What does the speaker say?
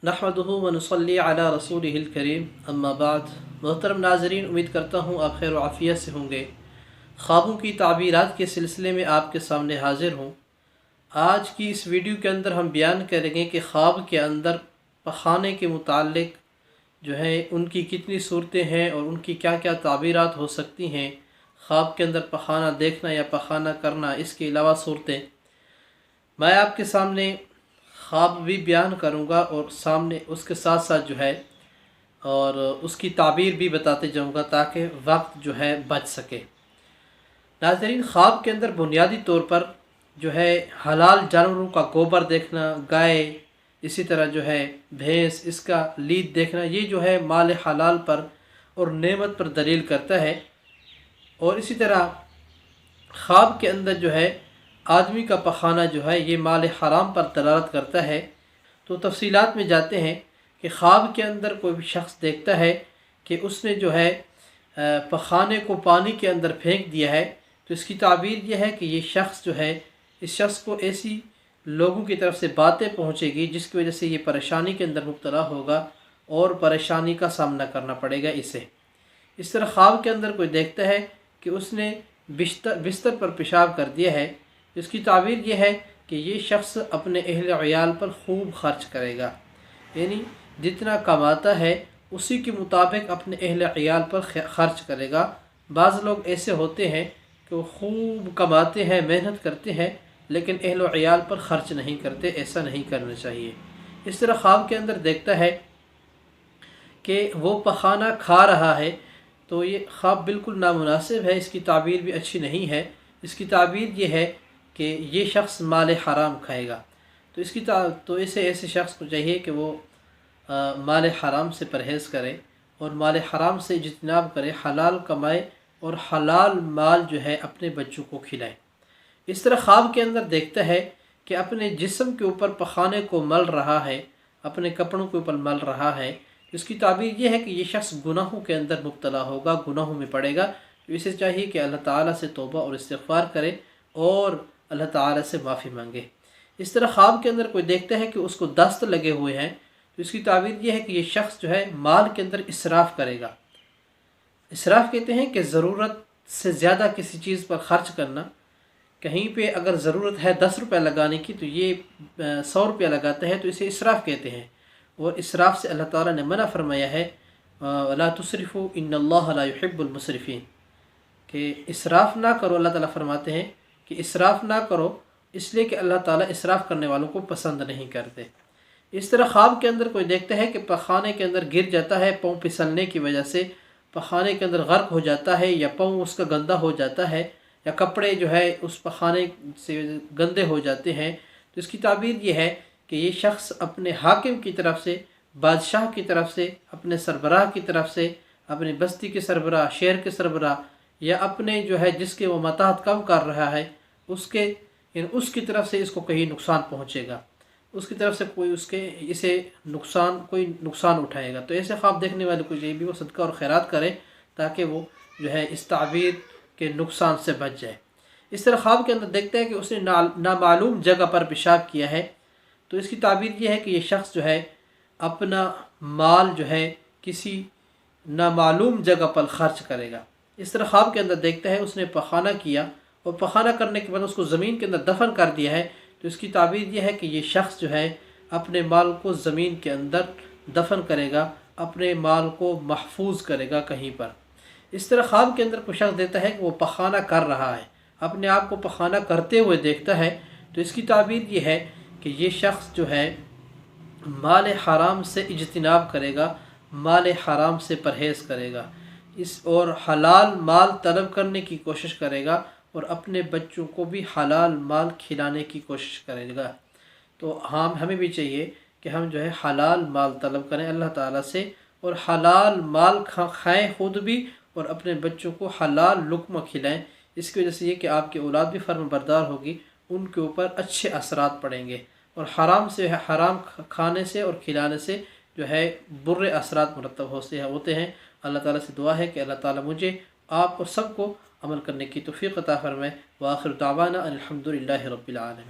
नहमदुहु व नुसल्ली अला रसूलिहिल करीम अम्मा बाद। मोहतरम नाज़रीन, उम्मीद करता हूँ आप खैर आफ़ियत से होंगे। ख्वाबों की ताबीरात के सिलसिले में आपके सामने हाज़िर हूँ। आज की इस वीडियो के अंदर हम बयान करेंगे कि ख्वाब के अंदर पखाने के मुताल्लिक़ जो है उनकी कितनी सूरतें हैं और उनकी क्या क्या ताबीरात हो सकती हैं। ख्वाब के अंदर पखाना देखना या पखाना करना, इसके अलावा सूरतें मैं आपके सामने ख्वाब भी बयान करूँगा और सामने उसके साथ साथ जो है और उसकी ताबीर भी बताते जाऊँगा ताकि वक्त जो है बच सके। नाज़रीन, ख्वाब के अंदर बुनियादी तौर पर जो है हलाल जानवरों का गोबर देखना, गाय, इसी तरह जो है भैंस, इसका लीद देखना, ये जो है माल हलाल पर और नेमत पर दलील करता है। और इसी तरह ख्वाब के अंदर जो है आदमी का पखाना जो है ये माल हराम पर दलालत करता है। तो तफसीलात में जाते हैं कि ख्वाब के अंदर कोई भी शख्स देखता है कि उसने जो है पखाने को पानी के अंदर फेंक दिया है, तो इसकी ताबीर यह है कि ये शख्स जो है, इस शख्स को ऐसी लोगों की तरफ से बातें पहुंचेगी जिसकी वजह से ये परेशानी के अंदर मुब्तला होगा और परेशानी का सामना करना पड़ेगा इसे। इस तरह ख्वाब के अंदर कोई देखता है कि उसने बिस्तर पर पेशाब कर दिया है, इसकी ताबीर यह है कि ये शख्स अपने अहल अयाल पर खूब खर्च करेगा, यानी जितना कमाता है उसी के मुताबिक अपने अहल अयाल पर खर्च करेगा। बाज़ लोग ऐसे होते हैं कि वो खूब कमाते हैं, मेहनत करते हैं, लेकिन अहल अयाल पर खर्च नहीं करते। ऐसा नहीं करना चाहिए। इस तरह ख्वाब के अंदर देखता है कि वो पखाना खा रहा है, तो ये ख्वाब बिल्कुल नामुनासिब है, इसकी ताबीर भी अच्छी नहीं है। इसकी ताबीर ये है कि ये शख्स माल हराम खाएगा। तो ऐसे शख्स को चाहिए कि वो माल हराम से परहेज़ करे और माल हराम से इज्तिनाब करे, हलाल कमाए और हलाल माल जो है अपने बच्चों को खिलाए। इस तरह ख्वाब के अंदर देखता है कि अपने जिस्म के ऊपर पखाने को मल रहा है, अपने कपड़ों के ऊपर मल रहा है। इसकी ताबीर यह है कि ये शख्स गुनाहों के अंदर मुब्तला होगा, गुनाहों में पड़ेगा। तो इसे चाहिए कि अल्लाह ताला से तौबा और इस्तिग़फ़ार करे और अल्लाह ताला से माफ़ी मांगे। इस तरह ख्वाब के अंदर कोई देखता है कि उसको दस्त लगे हुए हैं, तो इसकी ताबीर यह है कि ये शख्स जो है माल के अंदर इसराफ़ करेगा। इसराफ़ कहते हैं कि ज़रूरत से ज़्यादा किसी चीज़ पर ख़र्च करना। कहीं पे अगर ज़रूरत है 10 रुपये लगाने की, तो ये 100 रुपया लगाता है, तो इसे इसराफ़ कहते हैं। और इसराफ़ से अल्लाह ताला ने मना फरमाया है, ला तुसरिफ़ू इन्नल्लाह ला युहिब्बुल मुसरिफ़ीन, कि इसराफ़ ना करो। अल्लाह ताला फरमाते हैं कि इसराफ़ ना करो, इसलिए कि अल्लाह ताला इसराफ़ करने वालों को पसंद नहीं करते। इस तरह ख्वाब के अंदर कोई देखता है कि पखाने के अंदर गिर जाता है, पाँव फिसलने की वजह से पखाने के अंदर गर्क हो जाता है, या पाँव उसका गंदा हो जाता है, या कपड़े जो है उस पखाने से गंदे हो जाते हैं। तो इसकी ताबीर ये है कि ये शख्स अपने हाकिम की तरफ से, बादशाह की तरफ से, अपने सरबराह की तरफ से, अपनी बस्ती के सरबराह, शहर के सरबराह, या अपने जो है जिसके वो मताहत कम कर रहा है उसकी तरफ से इसको कहीं नुकसान पहुँचेगा, उसकी तरफ से कोई नुकसान उठाएगा। तो ऐसे ख्वाब देखने वाले को ये भी वो सदका और खैरात करे ताकि वो जो है इस ताबीर के नुकसान से बच जाए। इस तरह ख्वाब के अंदर देखता है कि उसने नामालूम जगह पर पेशाब किया है, तो इसकी ताबीर ये है कि ये शख्स जो है अपना माल जो है किसी नामालूम जगह पर ख़र्च करेगा। इस तरह ख्वाब के अंदर देखता है उसने पखाना किया और पखाना करने के बाद उसको ज़मीन के अंदर दफन कर दिया है, तो इसकी ताबीर यह है कि ये शख्स जो है अपने माल को ज़मीन के अंदर दफन करेगा, अपने माल को महफूज करेगा कहीं पर। इस तरह ख्वाब के अंदर कोई शख्स देता है कि वो पखाना कर रहा है, अपने आप को पखाना करते हुए देखता है, तो इसकी ताबीर ये है कि ये शख्स जो है माल हराम से इज्तिनाब करेगा, माल हराम से परहेज़ करेगा, और हलाल माल तलब करने की कोशिश करेगा और अपने बच्चों को भी हलाल माल खिलाने की कोशिश करेगा। तो हमें भी चाहिए कि हम जो है हलाल माल तलब करें अल्लाह ताला से, और हलाल माल खाएं खुद भी और अपने बच्चों को हलाल लुक़्मा खिलाएं। इसकी वजह से ये कि आपकी औलाद भी फर्माबरदार होगी, उनके ऊपर अच्छे असरात पड़ेंगे, और हराम खाने से और खिलाने से जो है बुरे असरात मुरतब होते हैं। अल्लाह ताला से दुआ है कि अल्लाह ताला मुझे, आप और सबको अमल करने की तौफ़ीक़ अता फ़रमाए। व आखिर दावाना अनिल हम्दुलिल्लाहि रब्बिल आलमीन।